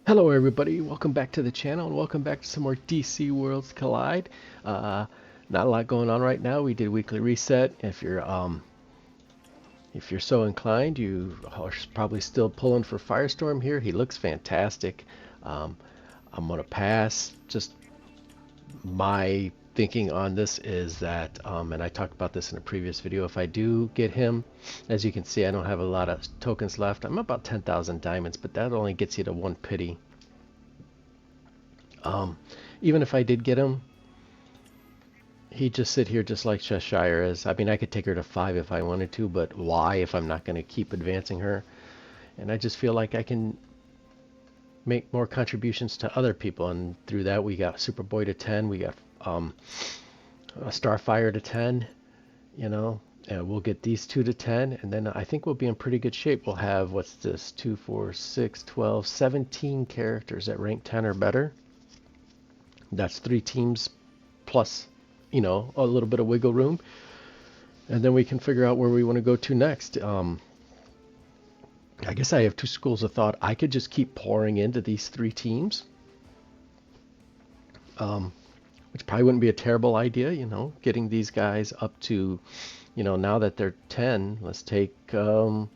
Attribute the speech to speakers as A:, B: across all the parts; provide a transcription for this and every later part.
A: Hello everybody, welcome back to the channel and welcome back to some more DC Worlds Collide. Uh, Not a lot going on right now. We did weekly reset. If you're so inclined, you are probably still pulling for Firestorm here. He looks fantastic. Um, I'm gonna pass. Just my thinking on this is that, and I talked about this in a previous video, if I do get him, as you can see, I don't have a lot of tokens left. I'm about 10,000 diamonds, but that only gets you to one pity. Um, Even if I did get him, he'd just sit here just like Cheshire is. I mean, I could take her to 5 if I wanted to, but why if I'm not going to keep advancing her? And I just feel like I can make more contributions to other people, and through that we got Superboy to 10, we got Starfire to 10, you know, and we'll get these two to 10, and then I think we'll be in pretty good shape. We'll have, what's this, 2, 4, 6, 12, 17 characters at rank 10 or better. That's 3 teams plus, a little bit of wiggle room. And then we can figure out where we want to go to next. I guess I have two schools of thought. I could just keep pouring into these 3 teams, which probably wouldn't be a terrible idea, getting these guys up to, now that they're 10, let's take Superboy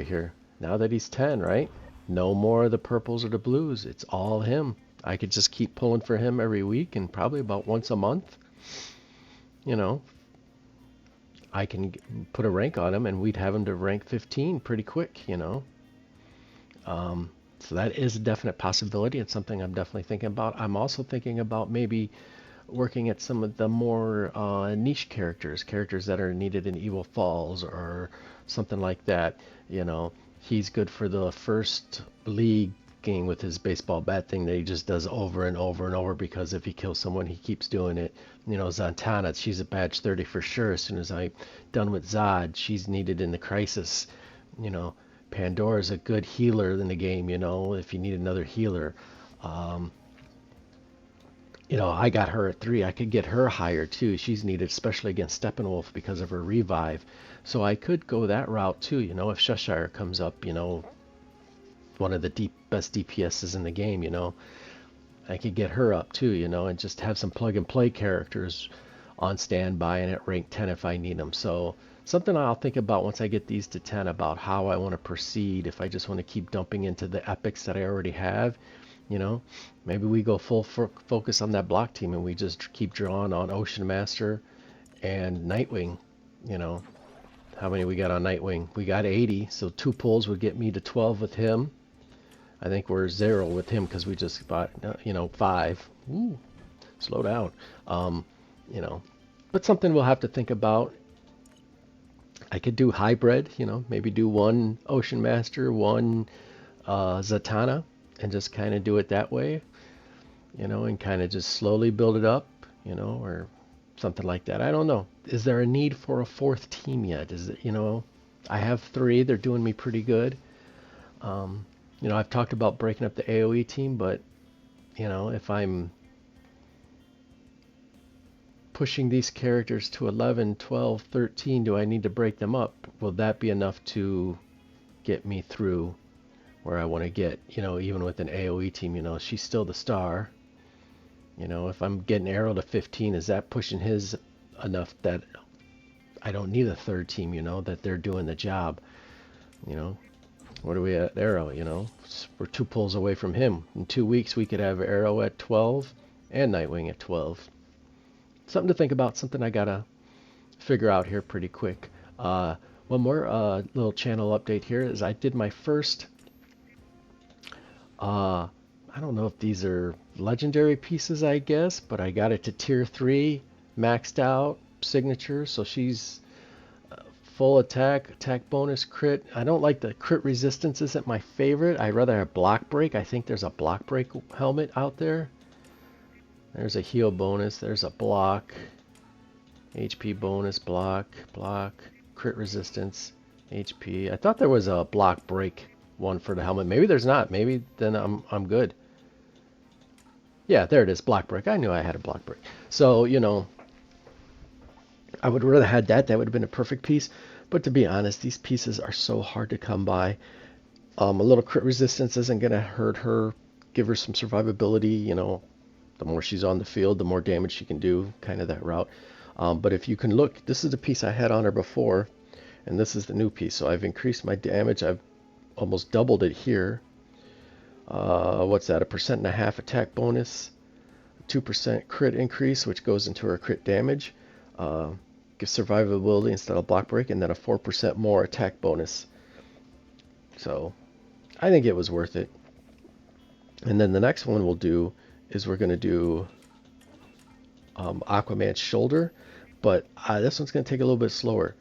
A: here. Now that he's 10, right? No more of the purples or the blues. It's all him. I could just keep pulling for him every week and probably about once a month. I can put a rank on him and we'd have him to rank 15 pretty quick. So that is a definite possibility. It's something I'm definitely thinking about. I'm also thinking about maybe working at some of the more niche characters that are needed in Evil Falls or something like that. He's good for the first league game with his baseball bat thing that he just does over and over and over, because if he kills someone, he keeps doing it. Zatanna, she's a badge 30 for sure. As soon as I'm done with Zod, she's needed in the crisis. Pandora's a good healer in the game, if you need another healer. Um, I got her at 3. I could get her higher too. She's needed, especially against Steppenwolf because of her revive. So I could go that route too. If Cheshire comes up, one of the best DPSs in the game, I could get her up too, and just have some plug and play characters on standby and at rank 10 if I need them. So something I'll think about once I get these to 10 about how I want to proceed. If I just want to keep dumping into the epics that I already have, maybe we go full focus on that block team and we just keep drawing on Ocean Master and Nightwing. How many we got on Nightwing? We got 80, so 2 pulls would get me to 12 with him. I think we're 0 with him because we just bought, 5. Ooh, slow down. Um, you know, but something we'll have to think about. I could do hybrid, maybe do 1 Ocean Master, 1 Zatanna, and just kind of do it that way, and kind of just slowly build it up, or something like that. I don't know. Is there a need for a 4th team yet? Is it, I have 3. They're doing me pretty good. I've talked about breaking up the AoE team, but, if I'm pushing these characters to 11, 12, 13, do I need to break them up? Will that be enough to get me through where I want to get, even with an AoE team, she's still the star. If I'm getting Arrow to 15, is that pushing his enough that I don't need a 3rd team, that they're doing the job? What are we at Arrow, We're 2 pulls away from him. In 2 weeks, we could have Arrow at 12 and Nightwing at 12. Something to think about, something I gotta figure out here pretty quick. One more little channel update here is I did my first, I don't know if these are legendary pieces, I guess, but I got it to tier 3, maxed out, signature, so she's full attack bonus, crit. I don't like the crit resistance, isn't my favorite. I'd rather have block break. I think there's a block break helmet out there. There's a heal bonus, there's a block, HP bonus, block, crit resistance, HP. I thought there was a block break one for the helmet. Maybe there's not. Maybe then I'm good. Yeah, there it is, block break. I knew I had a block break. So, I would rather had that. That would have been a perfect piece. But to be honest, these pieces are so hard to come by. A little crit resistance isn't going to hurt her, give her some survivability. You know, the more she's on the field, the more damage she can do, kind of that route. But if you can look, this is the piece I had on her before, and this is the new piece. So I've increased my damage. I've almost doubled it here. What's that? 1.5% attack bonus, 2% crit increase, which goes into her crit damage. Gives survivability instead of block break, and then a 4% more attack bonus. So I think it was worth it. And then the next one we'll do is we're going to do Aquaman's shoulder, but this one's going to take a little bit slower.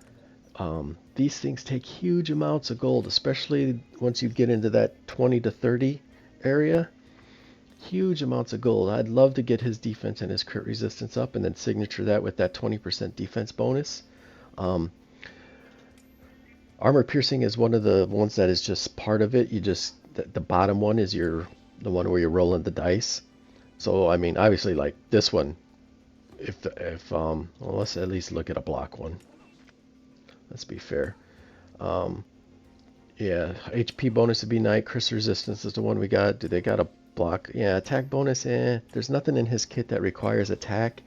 A: These things take huge amounts of gold, especially once you get into that 20 to 30 area. Huge amounts of gold. I'd love to get his defense and his crit resistance up, and then signature that with that 20% defense bonus. Armor piercing is one of the ones that is just part of it. You just the bottom one is the one where you're rolling the dice. So I mean, obviously, like this one, well, let's at least look at a block one. Let's be fair. Yeah, HP bonus would be nice. Crit resistance is the one we got. Do they got a block? Yeah, attack bonus. There's nothing in his kit that requires attack,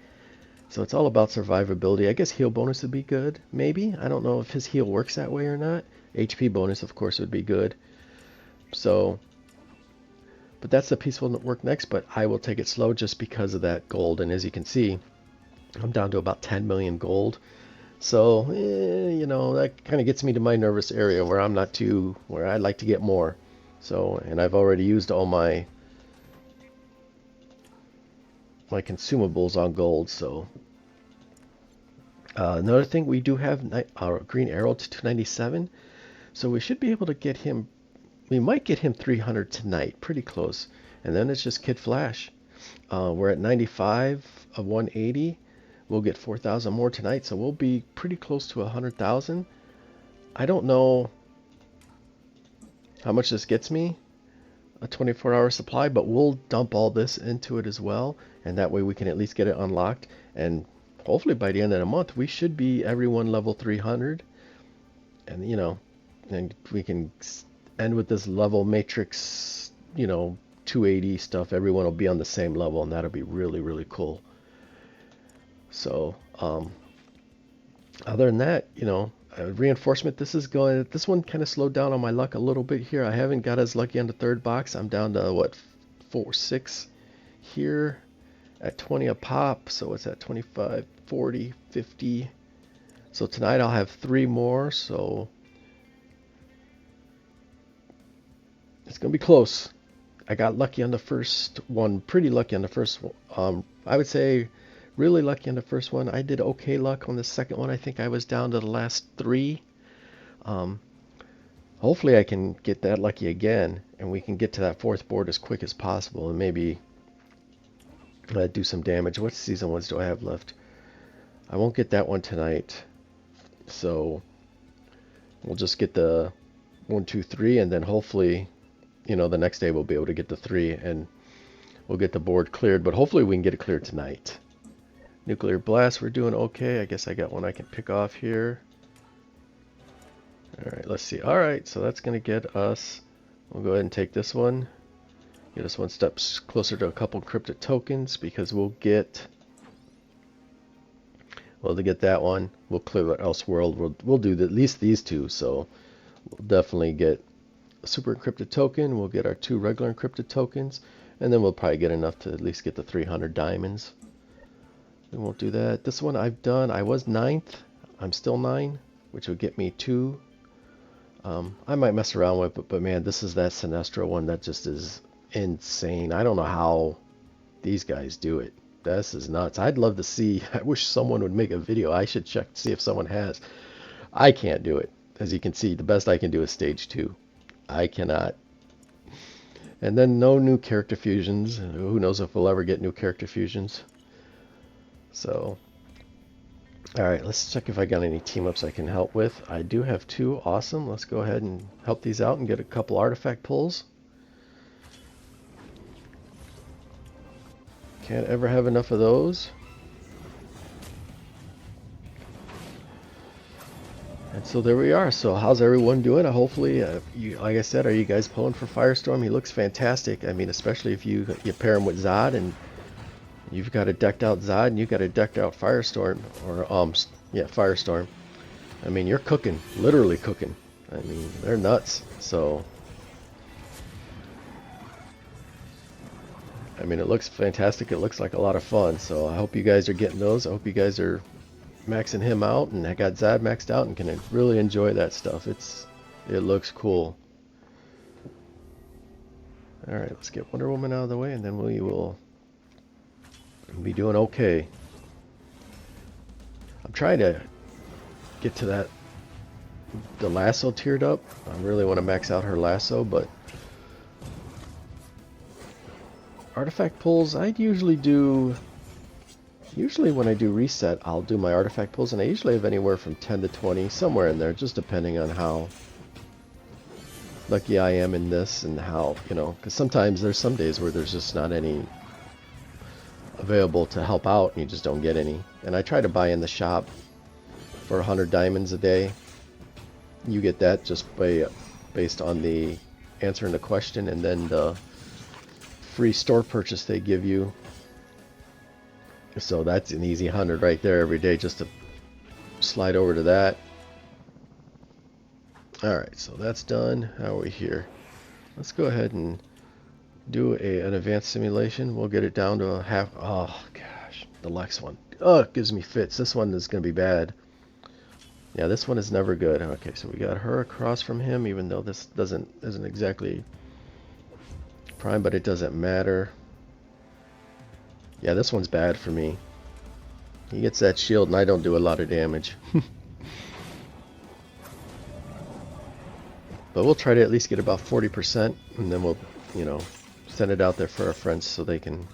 A: so it's all about survivability. I guess heal bonus would be good. Maybe, I don't know if his heal works that way or not. HP bonus, of course, would be good. So, but that's the piece will work next. But I will take it slow just because of that gold. And as you can see, I'm down to about 10 million gold. So, you know, that kind of gets me to my nervous area where I'm not too, where I'd like to get more. So, and I've already used all my consumables on gold. So, another thing, we do have our Green Arrow to 297. So we should be able to get him, we might get him 300 tonight, pretty close. And then it's just Kid Flash. We're at 95 of 180. We'll get 4,000 more tonight, so we'll be pretty close to 100,000. I don't know how much this gets me, a 24-hour supply, but we'll dump all this into it as well, and that way we can at least get it unlocked. And hopefully by the end of the month, we should be everyone level 300, and you know, and we can end with this level matrix, you know, 280 stuff. Everyone will be on the same level, and that'll be really, really cool. So, other than that, you know, reinforcement, this one kind of slowed down on my luck a little bit here. I haven't got as lucky on the third box. I'm down to, what, 6 here at 20 a pop. So it's at 25, 40, 50. So tonight I'll have 3 more. So it's going to be close. I got lucky on the first one, pretty lucky on the first one. I would say really lucky on the first one. I did okay luck on the second one. I think I was down to the last 3. Hopefully I can get that lucky again, and we can get to that 4th board as quick as possible, and maybe do some damage. What season ones do I have left? I won't get that one tonight, so we'll just get the 1, 2, 3, and then hopefully, you know, the next day we'll be able to get the 3, and we'll get the board cleared. But hopefully we can get it cleared tonight. Nuclear Blast, we're doing okay. I guess I got one I can pick off here. Alright, let's see. Alright, so that's going to get us, we'll go ahead and take this one. Get us one step closer to a couple encrypted tokens, because we'll get, well, to get that one, we'll clear the Elseworld. We'll do at least these 2, so we'll definitely get a super encrypted token. We'll get our 2 regular encrypted tokens, and then we'll probably get enough to at least get the 300 diamonds. We won't do that. This one I've done. I was 9th. I'm still 9, which would get me 2. I might mess around with it, but man, this is that Sinestro one that just is insane. I don't know how these guys do it. This is nuts. I'd love to see. I wish someone would make a video. I should check to see if someone has. I can't do it. As you can see, the best I can do is stage 2. I cannot. And then no new character fusions. Who knows if we'll ever get new character fusions. So, alright, let's check if I got any team ups I can help with. I do have 2. Awesome. Let's go ahead and help these out and get a couple artifact pulls. Can't ever have enough of those. And so there we are. So how's everyone doing? Hopefully, you, like I said, are you guys pulling for Firestorm? He looks fantastic. I mean, especially if you pair him with Zod and you've got a decked out Zod and you've got a decked out Firestorm, or yeah, Firestorm. I mean, you're cooking, literally cooking. I mean, they're nuts. So, I mean, it looks fantastic. It looks like a lot of fun. So I hope you guys are getting those. I hope you guys are maxing him out, and I got Zod maxed out and can really enjoy that stuff. It looks cool. All right, let's get Wonder Woman out of the way, and then we will be doing okay. I'm trying to get to the lasso tiered up. I really want to max out her lasso, but artifact pulls, usually when I do reset, I'll do my artifact pulls, and I usually have anywhere from 10 to 20, somewhere in there, just depending on how lucky I am in this and how, because sometimes there's some days where there's just not any available to help out and you just don't get any. And I try to buy in the shop for 100 diamonds a day. You get that just based on the answering the question and then the free store purchase they give you. So that's an easy 100 right there every day just to slide over to that. Alright, so that's done. How are we here? Let's go ahead and do an advanced simulation. We'll get it down to a half. Oh gosh, the Lex one. Oh, it gives me fits. This one is going to be bad. Yeah, this one is never good. Okay, so we got her across from him, even though this isn't exactly prime, but it doesn't matter. Yeah, this one's bad for me. He gets that shield and I don't do a lot of damage. But we'll try to at least get about 40%, and then we'll, send it out there for our friends so they can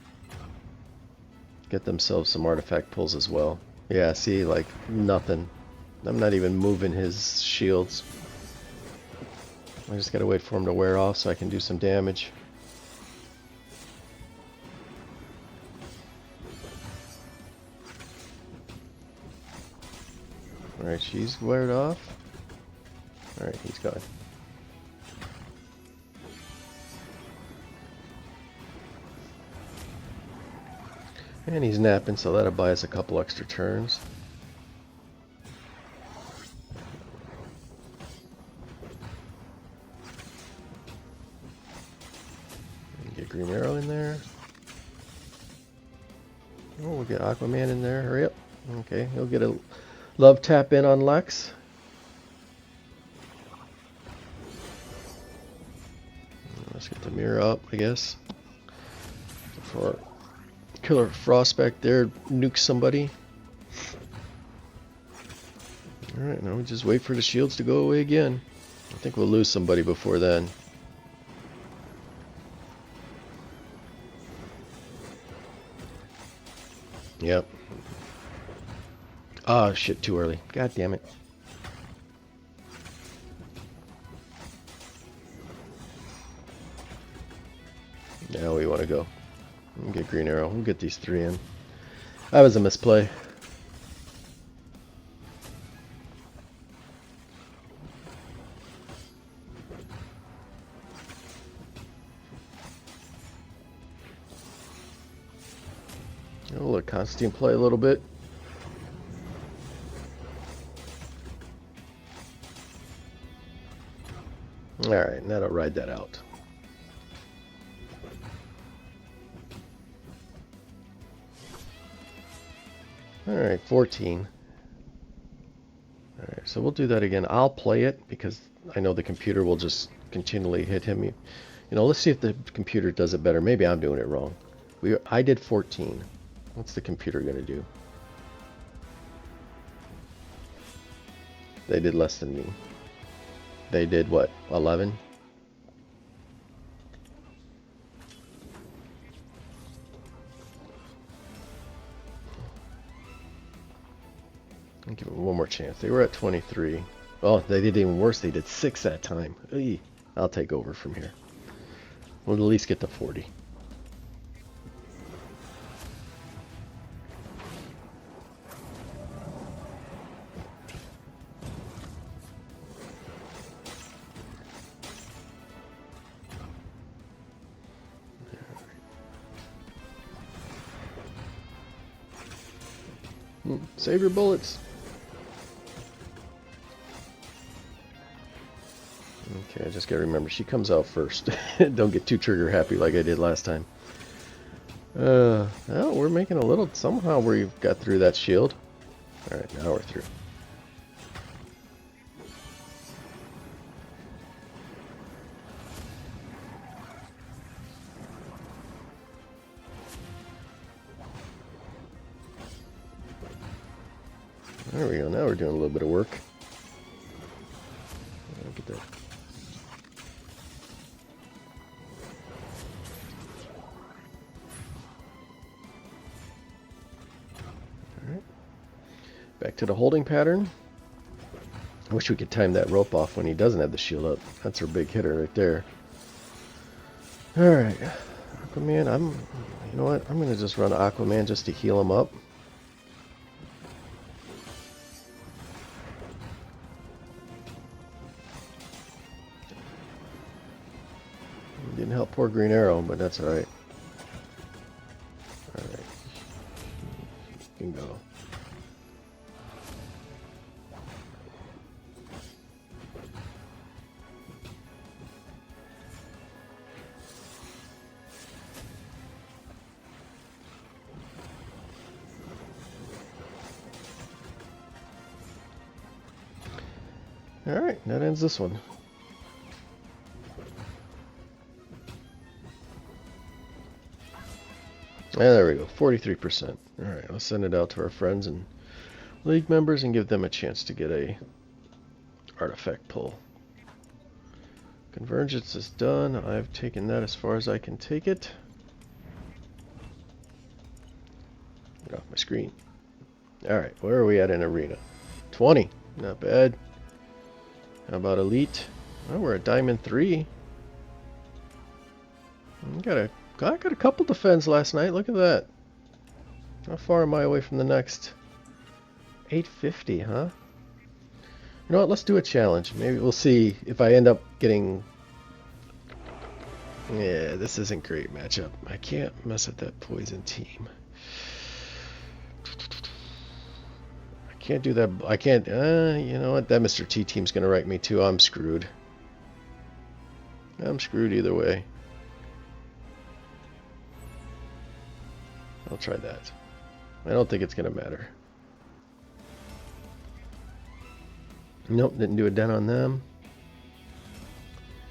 A: get themselves some artifact pulls as well. Yeah, see, like, nothing. I'm not even moving his shields. I just gotta wait for him to wear off so I can do some damage. Alright, she's weared off. Alright, he's gone. And he's napping, so that'll buy us a couple extra turns. Get Green Arrow in there. Oh, we'll get Aquaman in there. Hurry up. Okay, he'll get a love tap in on Lex. Let's get the mirror up, I guess. For Killer Frost back there, nuke somebody. Alright, now we just wait for the shields to go away again. I think we'll lose somebody before then. Yep. Ah, shit, too early. God damn it. Now we want to go. We'll get Green Arrow. We'll get these 3 in. That was a misplay. We'll let Constantine play a little bit. Alright, now to ride that out. Alright, 14. Alright, so we'll do that again. I'll play it because I know the computer will just continually hit him. Let's see if the computer does it better. Maybe I'm doing it wrong. I did 14. What's the computer going to do? They did less than me. They did what? 11? I'll give them one more chance. They were at 23. Oh, they did even worse. They did 6 that time. Eey. I'll take over from here. We'll at least get to 40. Save your bullets. Okay, I just gotta remember, she comes out first. Don't get too trigger happy like I did last time. Well, we're making a little... Somehow we got through that shield. Alright, now we're through. There we go, now we're doing a little bit of work. Look at that. Alright. Back to the holding pattern. I wish we could time that rope off when he doesn't have the shield up. That's our big hitter right there. Alright. Aquaman, you know what? I'm going to just run Aquaman just to heal him up. Didn't help poor Green Arrow, but that's alright. Alright. You can go. Alright, that ends this one. And there we go, 43%. Alright, let's send it out to our friends and league members and give them a chance to get a artifact pull. Convergence is done. I've taken that as far as I can take it. Get off my screen. Alright, where are we at in Arena? 20. Not bad. How about Elite? Oh, we're at Diamond 3. I got a couple defends last night. Look at that. How far am I away from the next? 850, huh? You know what? Let's do a challenge. Maybe we'll see if I end up getting... Yeah, this isn't great matchup. I can't mess with that poison team. I can't do that. I can't... you know what? That Mr. T team's going to wreck me too. I'm screwed. I'm screwed either way. I'll try that. I don't think it's going to matter. Nope, didn't do a dent on them.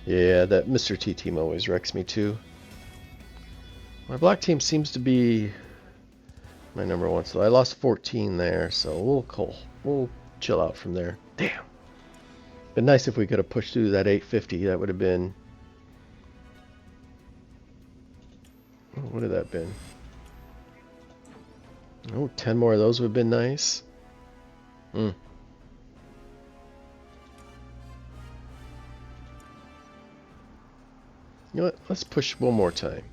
A: Yeah, that Mr. T team always wrecks me too. My black team seems to be my number one, so I lost 14 there, so we'll chill out from there. Damn. Been nice if we could have pushed through that 850. That would have been... What would have that been? Oh, 10 more of those would have been nice. You know what? Let's push one more time.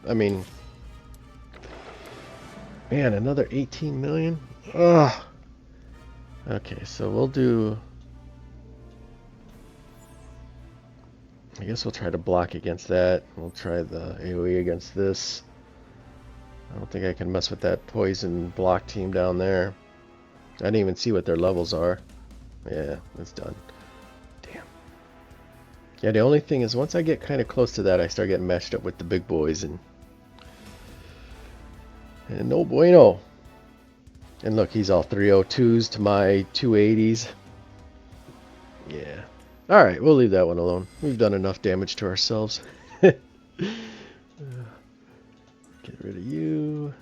A: I mean... Man, another 18 million? Ugh. Okay, so we'll do... I guess we'll try to block against that. We'll try the AoE against this. I don't think I can mess with that poison block team down there. I didn't even see what their levels are. Yeah, it's done. Damn. Yeah, the only thing is once I get kind of close to that, I start getting matched up with the big boys and no bueno. And look, he's all 302s to my 280s. Yeah. Alright, we'll leave that one alone. We've done enough damage to ourselves. Get rid of you.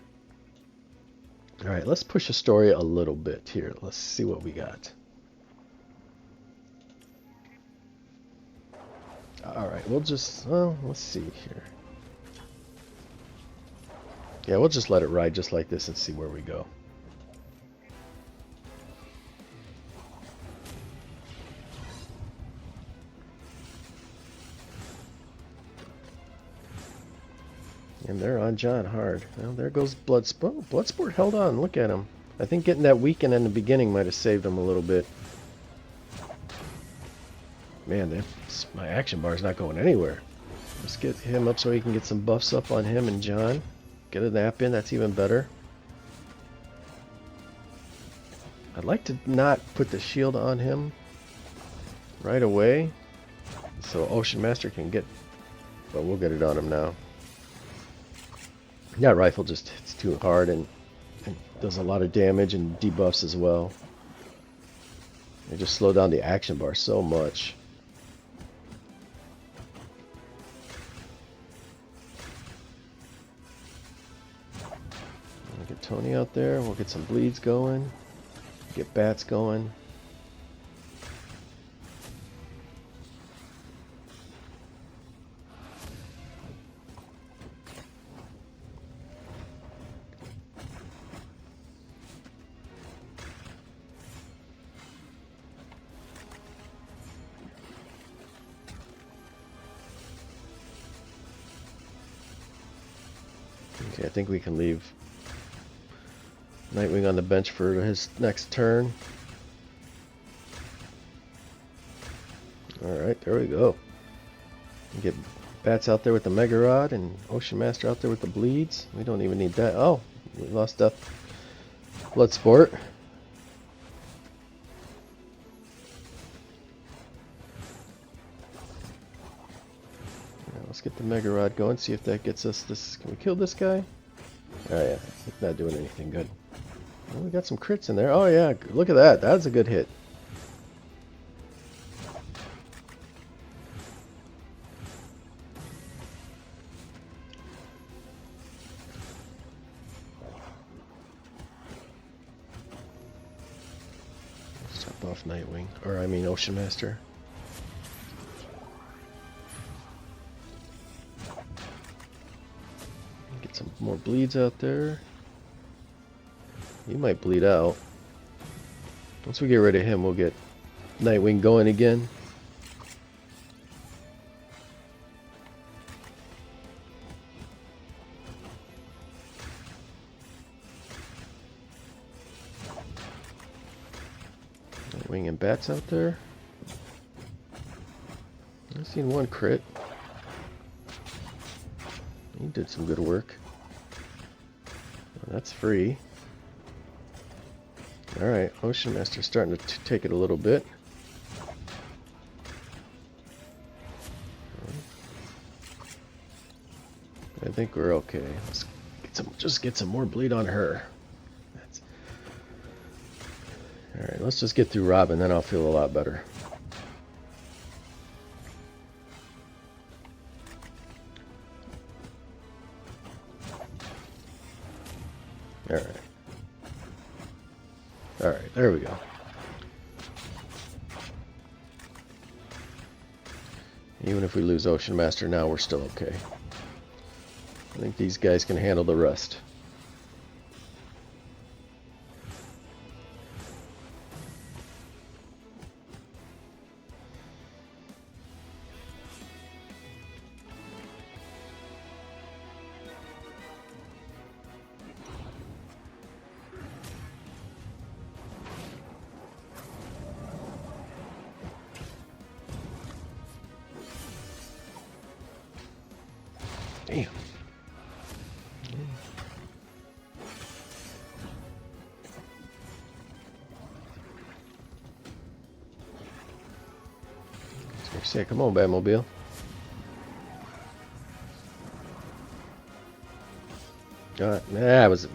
A: Alright, let's push the story a little bit here. Let's see what we got. Alright, we'll just... Well, let's see here. Yeah, we'll just let it ride just like this and see where we go. And they're on John hard. Well, there goes Bloodsport. Bloodsport held on. Look at him. I think getting that weaken in the beginning might have saved him a little bit. Man, my action bar is not going anywhere. Let's get him up so he can get some buffs up on him and John. Get a nap in. That's even better. I'd like to not put the shield on him right away, so Ocean Master can get, but we'll get it on him now. That rifle just hits too hard and does a lot of damage and debuffs as well. They just slow down the action bar so much. We'll get Tony out there, we'll get some bleeds going, get bats going. Okay, I think we can leave Nightwing on the bench for his next turn. Alright, there we go. Get Bats out there with the Mega Rod and Ocean Master out there with the bleeds. We don't even need that. Oh, we lost Bloodsport. Yeah, let's get the Mega Rod going, see if that gets us this. Can we kill this guy? Oh yeah, it's not doing anything good. Oh, we got some crits in there. Oh yeah, look at that. That's a good hit. Let's top off Nightwing. Or I mean Ocean Master. Get some more bleeds out there. He might bleed out. Once we get rid of him, we'll get Nightwing going again. Nightwing and Bats out there. I've seen one crit. He did some good work. Oh, that's free. Alright, Ocean Master's starting to take it a little bit. I think we're okay. Let's just get some more bleed on her. Alright, let's just get through Robin, then I'll feel a lot better. Alright. Alright, there we go. Even if we lose Ocean Master now, we're still okay. I think these guys can handle the rest. Damn. Say, come on, Batmobile. That was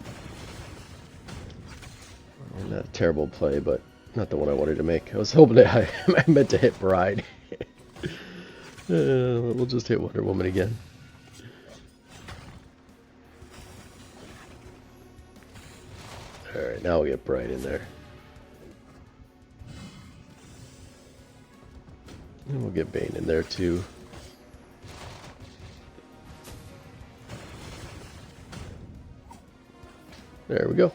A: not a terrible play, but not the one I wanted to make. I was hoping that I meant to hit Bride. We'll just hit Wonder Woman again. Alright, now we'll get Bride in there. And we'll get Bane in there too. There we go.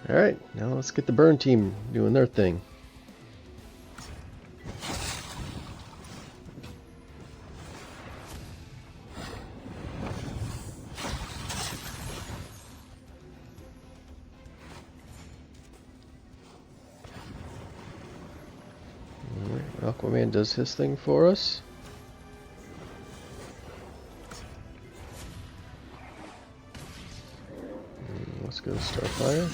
A: Alright, now let's get the Burn team doing their thing. Aquaman does his thing for us. Let's go Starfire.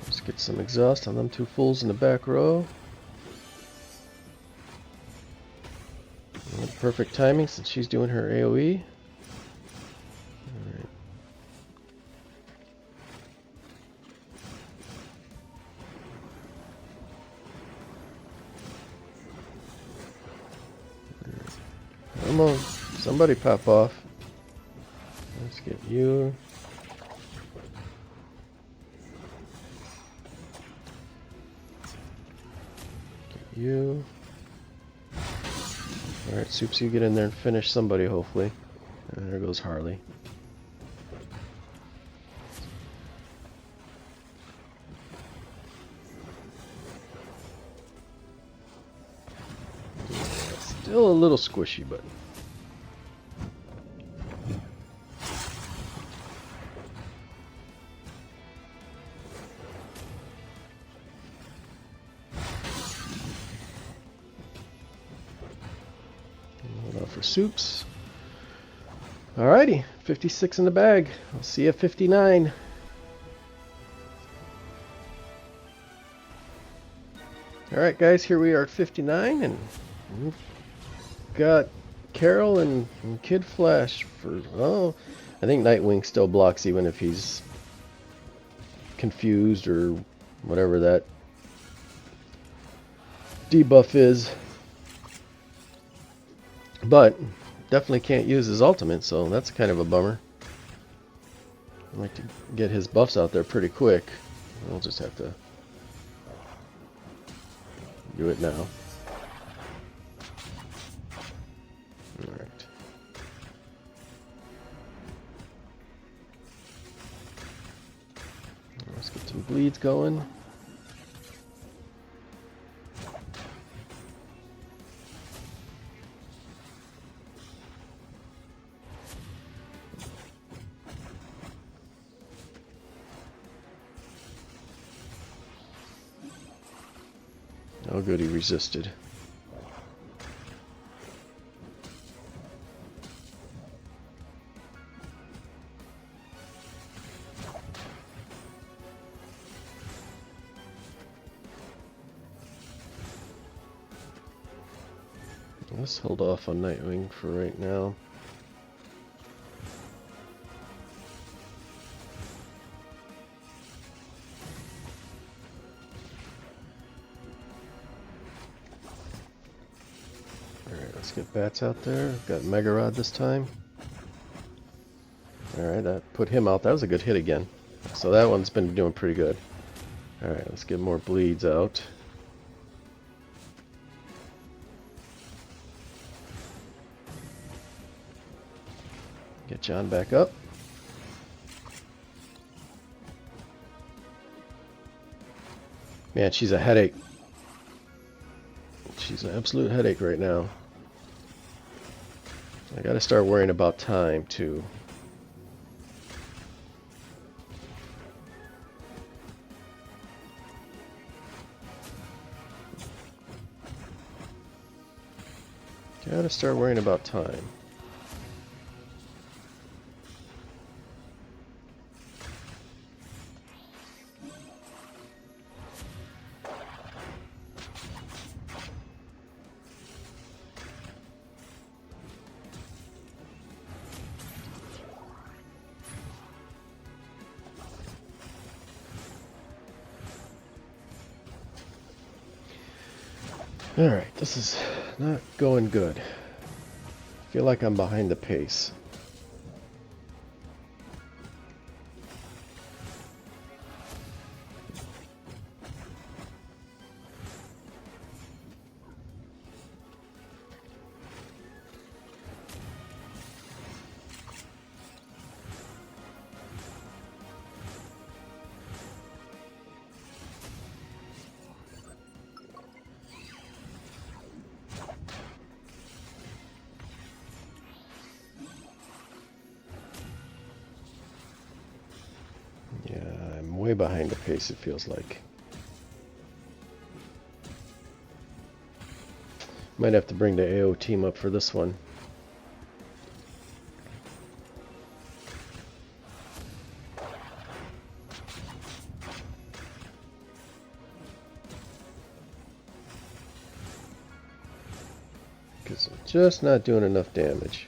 A: Let's get some exhaust on them two fools in the back row. And perfect timing since she's doing her AoE. Alright. Come on, somebody pop off. Let's get you. Get you. Alright, Soups, you get in there and finish somebody, hopefully. And there goes Harley. Yeah, still a little squishy, but... for Soups. Alrighty, 56 in the bag. I'll see you at 59. Alright guys, here we are at 59 and we've got Carol and Kid Flash for, oh, I think Nightwing still blocks even if he's confused or whatever that debuff is. But definitely can't use his ultimate, so that's kind of a bummer. I'd like to get his buffs out there pretty quick. We'll just have to do it now. Alright. Let's get some bleeds going. Oh good, he resisted. Let's hold off on Nightwing for right now. Let's get bats out there. Got Mega Rod this time. Alright, that put him out. That was a good hit again. So that one's been doing pretty good. Alright, let's get more bleeds out. Get John back up. Man, she's a headache. She's an absolute headache right now. I gotta start worrying about time too. Gotta start worrying about time. Alright, this is not going good. I feel like I'm behind the pace. Way behind the pace, it feels like. Might have to bring the AO team up for this one. Just not doing enough damage.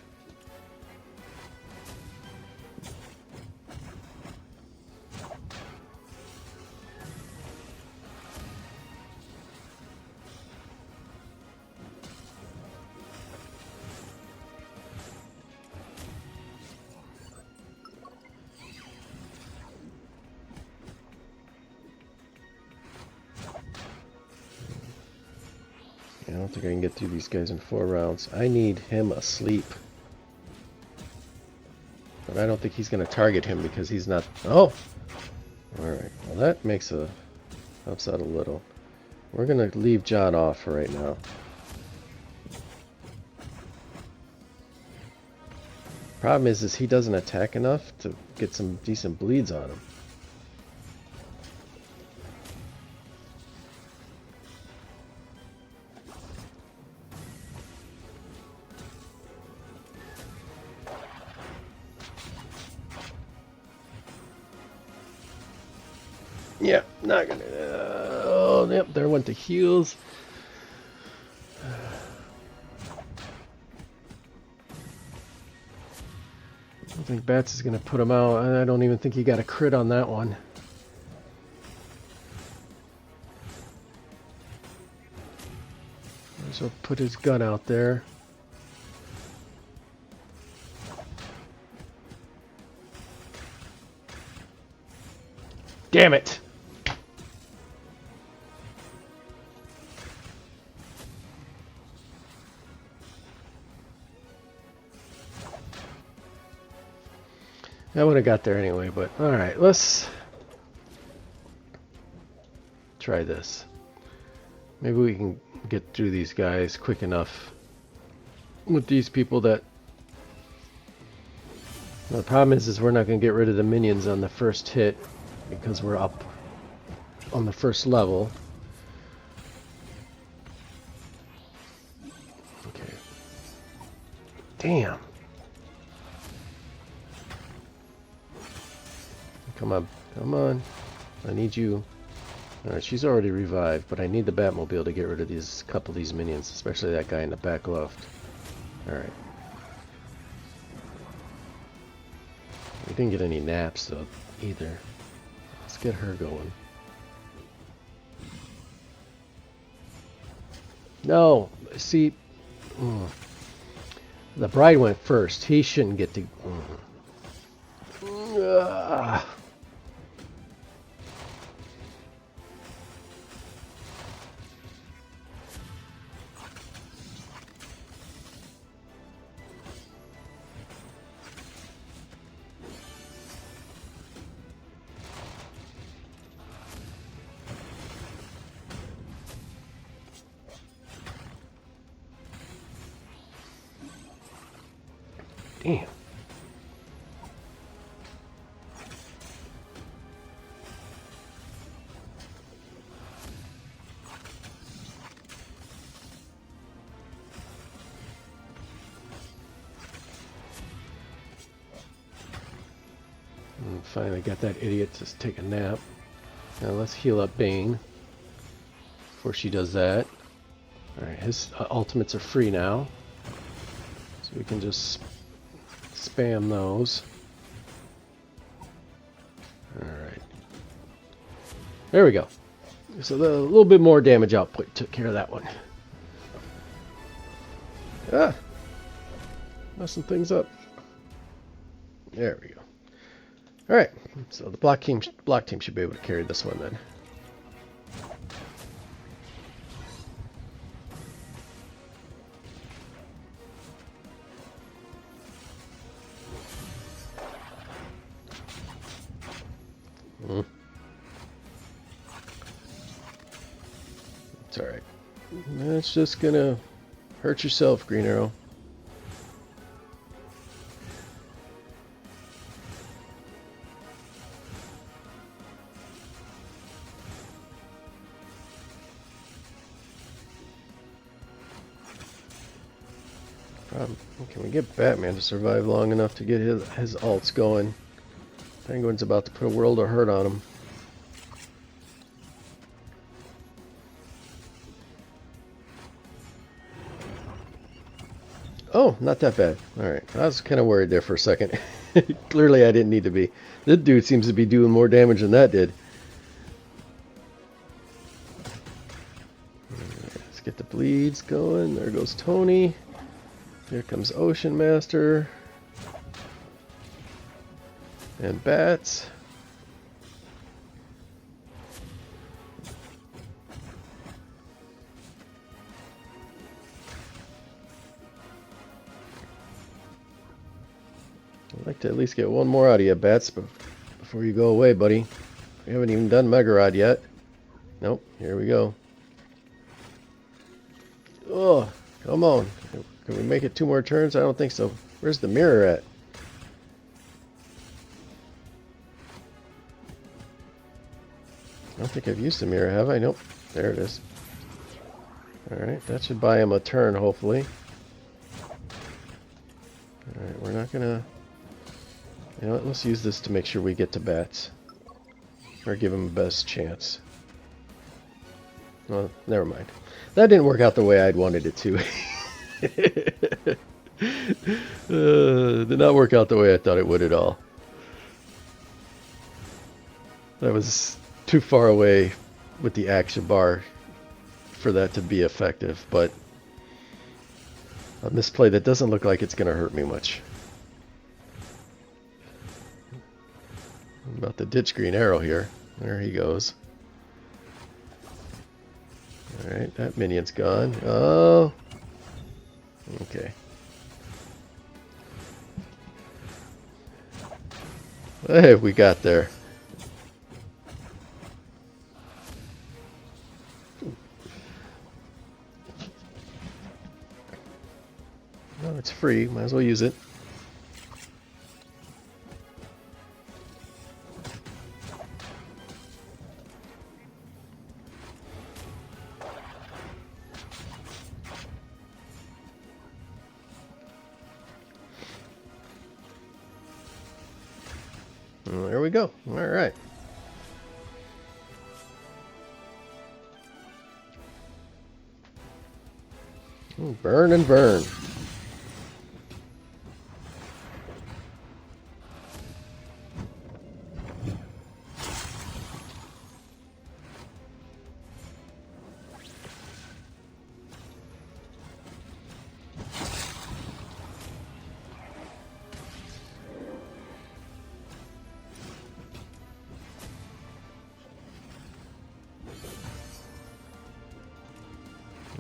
A: I don't think I can get through these guys in 4 rounds. I need him asleep. But I don't think he's going to target him because he's not... Oh! Alright, well that helps out a little. We're going to leave John off for right now. Problem is he doesn't attack enough to get some decent bleeds on him. Yeah, not gonna. Oh, yep, there went the heals. I don't think Bats is gonna put him out. I don't even think he got a crit on that one. So put his gun out there. Damn it! I would have got there anyway, but alright, let's try this. Maybe we can get through these guys quick enough with these people that... Now, the problem is we're not going to get rid of the minions on the first hit because we're up on the first level. Okay. Damn. Come on, come on. I need you. Alright, she's already revived, but I need the Batmobile to get rid of these couple of these minions, especially that guy in the back left. Alright. We didn't get any naps though, either. Let's get her going. No! See... The bride went first. He shouldn't get to... Damn. And finally got that idiot to take a nap. Now let's heal up Bane before she does that. Alright, his ultimates are free now. So we can just spam those. Alright. There we go. So a little bit more damage output took care of that one. Ah! Messing things up. There we go. Alright, so the block team should be able to carry this one then. It's alright. That's just gonna hurt yourself, Green Arrow. Can we get Batman to survive long enough to get his ults going? Penguin's about to put a world of hurt on him. not that bad. Alright, I was kind of worried there for a second. Clearly I didn't need to be. This dude seems to be doing more damage than that did. Let's get the bleeds going. There goes Tony. Here comes Ocean Master. And Bats. I'd like to at least get one more out of you, Bats, before you go away, buddy. We haven't even done Mega Rod yet. Nope, here we go. Oh, come on. Can we make it 2 more turns? I don't think so. Where's the mirror at? I don't think I've used the mirror, have I? Nope. There it is. Alright, that should buy him a turn, hopefully. Alright, we're not gonna... You know what, let's use this to make sure we get to Bats. Or give him the best chance. Well, never mind. That didn't work out the way I'd wanted it to. Did not work out the way I thought it would at all. That was too far away with the action bar for that to be effective, but on this play that doesn't look like it's going to hurt me much. I'm about to ditch Green Arrow here. There he goes. Alright, that minion's gone. Oh! Okay. What have we got there? No, it's free. Might as well use it. There we go. All right. Burn and burn.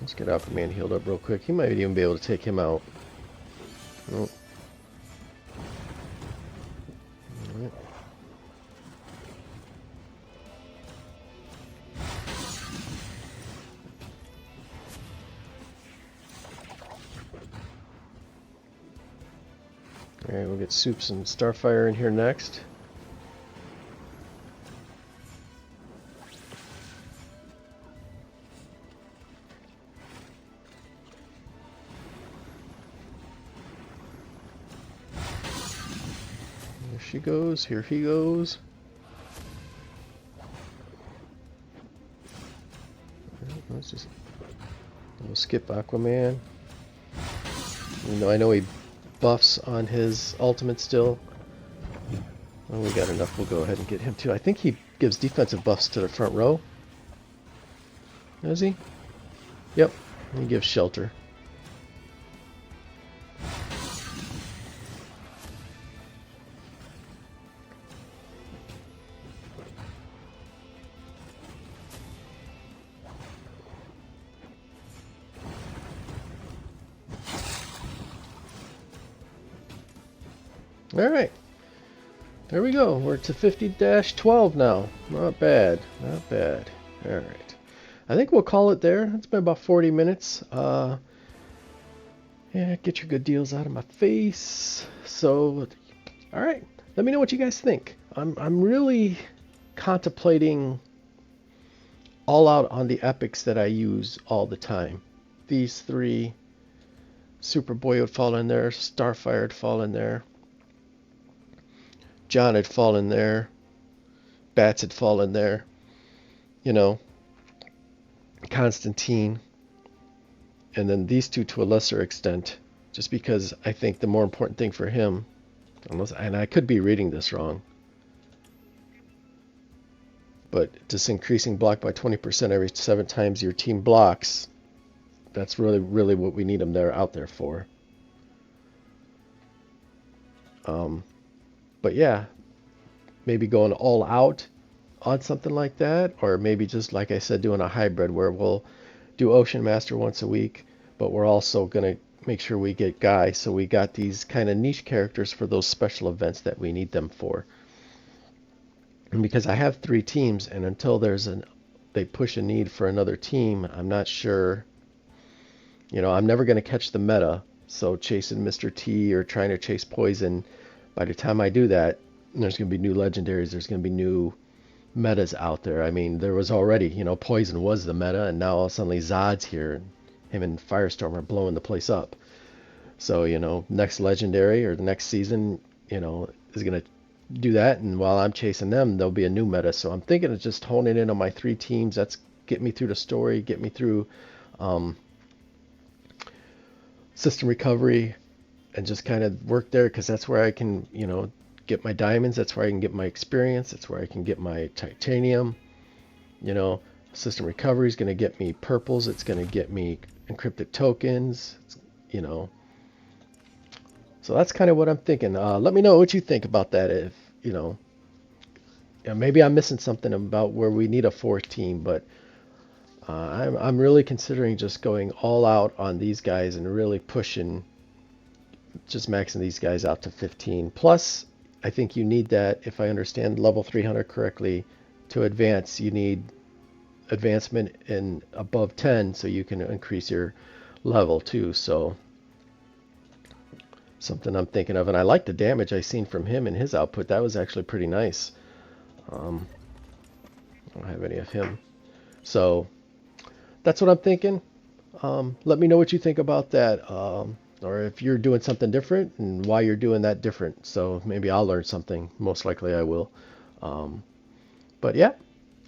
A: Let's get Aquaman healed up real quick. He might even be able to take him out. Oh. Alright. Alright, we'll get Soups and Starfire in here next. She goes, here he goes. Let's just we'll skip Aquaman. Even though I know he buffs on his ultimate still. Well, we got enough. We'll go ahead and get him too. I think he gives defensive buffs to the front row. Does he? Yep. He gives shelter. Alright, there we go. We're to 50-12 now. Not bad, not bad. Alright, I think we'll call it there. It's been about 40 minutes. Yeah, get your good deals out of my face. So, alright, let me know what you guys think. I'm really contemplating all out on the epics that I use all the time. These three. Superboy would fall in there, Starfire would fall in there. John had fallen there. Bats had fallen there. You know. Constantine. And then these two to a lesser extent. just because I think the more important thing for him, unless, and I could be reading this wrong, but just increasing block by 20% every 7 times your team blocks, that's really what we need them there out there for. But yeah, maybe going all out on something like that, or maybe just like I said, doing a hybrid where we'll do Ocean Master once a week, but we're also gonna make sure we get Guy, so we got these kind of niche characters for those special events that we need them for. And because I have 3 teams, and until they push a need for another team, I'm not sure. I'm never going to catch the meta. So chasing Mr. T or trying to chase Poison, by the time I do that, there's going to be new legendaries. There's going to be new metas out there. I mean, there was already, Poison was the meta, and now suddenly Zod's here, and him and Firestorm are blowing the place up. So, next legendary or the next season, is going to do that, and while I'm chasing them, there'll be a new meta. So I'm thinking of just honing in on my 3 teams. That's get me through the story, get me through system recovery, and just kind of work there, because that's where I can, get my diamonds. That's where I can get my experience. That's where I can get my titanium. System recovery is going to get me purples. It's going to get me encrypted tokens. So that's kind of what I'm thinking. Let me know what you think about that. If maybe I'm missing something about where we need a 4th team, but I'm really considering just going all out on these guys and really pushing, just maxing these guys out to 15. Plus, I think you need that, if I understand level 300 correctly, to advance. You need advancement in above 10 so you can increase your level too. So something I'm thinking of, and I like the damage I seen from him and his output. That was actually pretty nice. I don't have any of him, so that's what I'm thinking. Let me know what you think about that, or if you're doing something different and why you're doing that different. So maybe I'll learn something. Most likely I will. But yeah,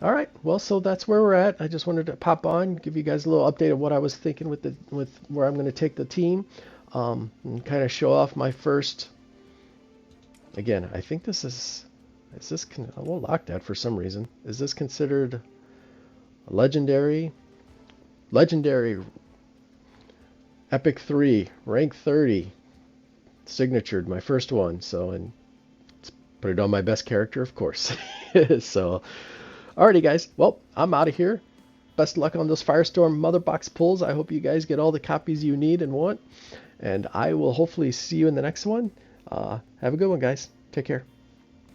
A: all right. Well, so that's where we're at. I just wanted to pop on, give you guys a little update of what I was thinking with where I'm going to take the team. And kind of show off my first. Again, I think this is this. I won't lock that for some reason. Is this considered a legendary? Legendary Epic 3, rank 30, signatured, my first one. So, and put it on my best character, of course. So, alrighty, guys. Well, I'm out of here. Best luck on those Firestorm Mother Box pulls. I hope you guys get all the copies you need and want. And I will hopefully see you in the next one. Have a good one, guys. Take care.